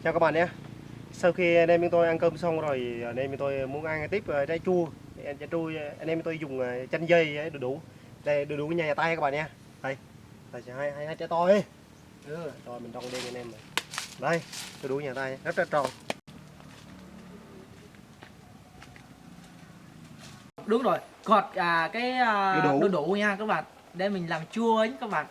Chào các bạn nhé. Sau khi anh em chúng tôi ăn cơm xong rồi, anh em chúng tôi muốn ăn tiếp trái chua. Trái chua anh em chúng tôi dùng chanh dây đủ. Đây đủ nhà tay các bạn nha. Đây, đây sẽ hai trái to ấy. Rồi mình trồng lên anh em này. Đây, đủ nhà tay rất là tròn. Đúng rồi, gọt cái Đu đu đủ nha các bạn, để mình làm chua ấy các bạn.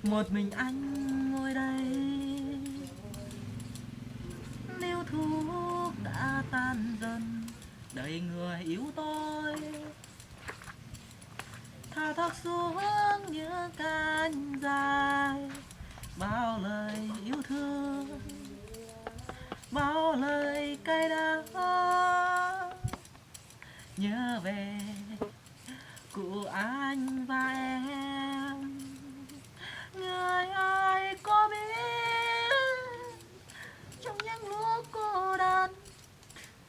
Một mình anh ngồi đây, liêu thuốc đã tan dần, đời người yếu tôi tha thóc xuống những cánh dài, bao lời yêu thương, bao lời cay đắng, nhớ về cụ anh và em. Người ai có biết, trong những lúc cô đơn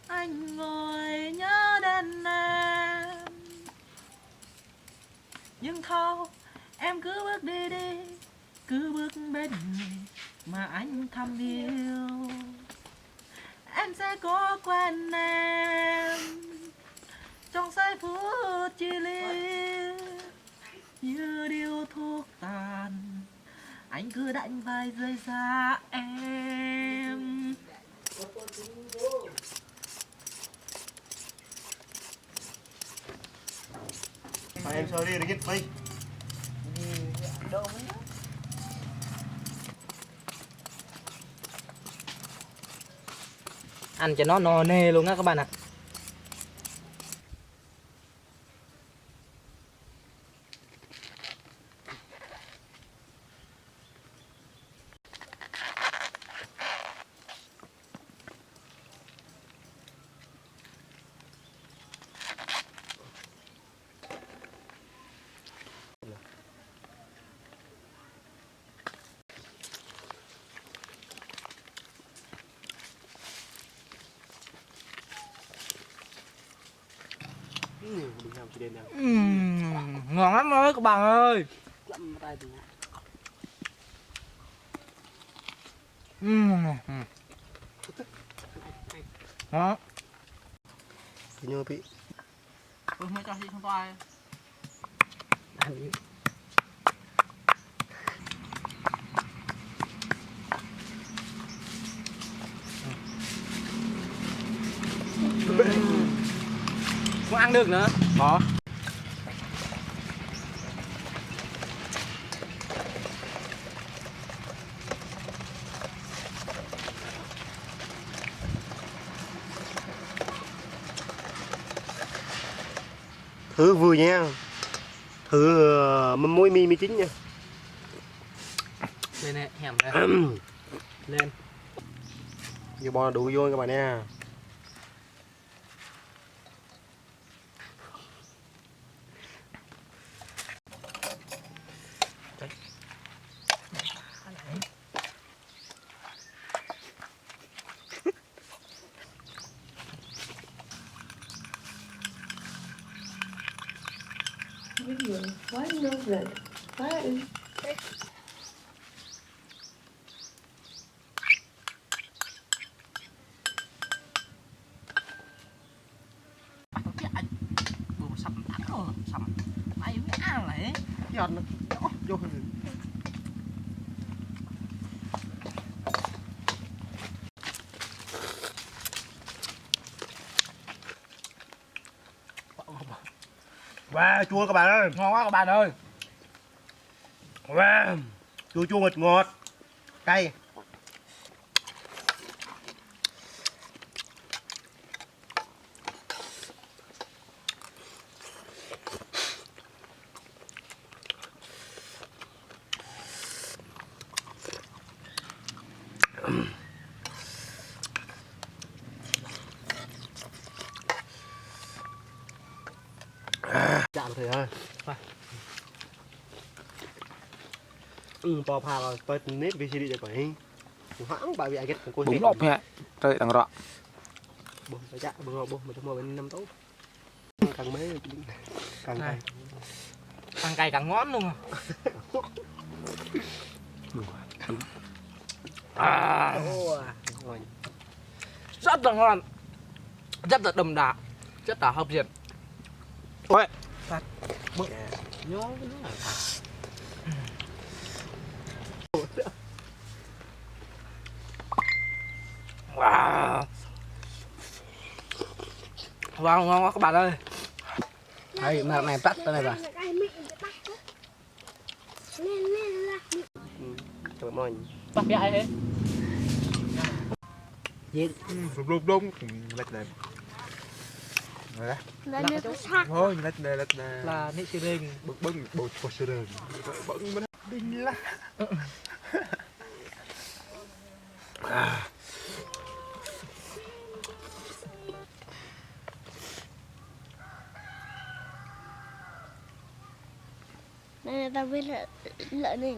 anh ngồi nhớ đến em. Nhưng thôi em cứ bước đi đi, cứ bước bên người mà anh thầm yêu. Em sẽ có quen em trong giây phút chia ly, như điếu thuốc tàn anh cứ đành vai rơi xa em. Mà em sơ đi được cái đi. Ăn cho nó no nê luôn á các bạn ạ. Ngon lắm ơi các bạn ơi. Đó. Nhớ bị. Mới cho chị không toai. Không ăn được nữa. Bỏ. Thử vừa nha. Thử muối mi chín nha. Lên nè, hẻm đây. Lên. Giờ bò đủ vô các bạn nha. Why do you know that? Why? Sầm tắt rồi, sầm. Mày mới ăn lại. Giọt nó vô. Wow, chua các bạn ơi. Ngon quá các bạn ơi. Wow, chua chua ngọt ngọt, cay. Chạm thầy ơi. bò phà rồi tôi nếp vì đi cho quẩy hoãng bà bị ai kết của Bún lộp nha. Trời đằng rọ. bò phải chạy bò bò mà trong mò bên năm tấu càng mấy càng càng Càng cay càng ngon luôn. À, rồi rất là ngon, rất là đậm đà, rất là hấp dẫn. Ôi. Nhớ wow. Wow, ngon quá các bạn ơi. Đây, này tắt cái này vào. trời mồi Bắt cái ai thế? Lục đông lệch này thôi lệch này Là nị xì rình. bưng bưng bột bột sơ đường bưng mới đinh lá Này tao biết lợn này.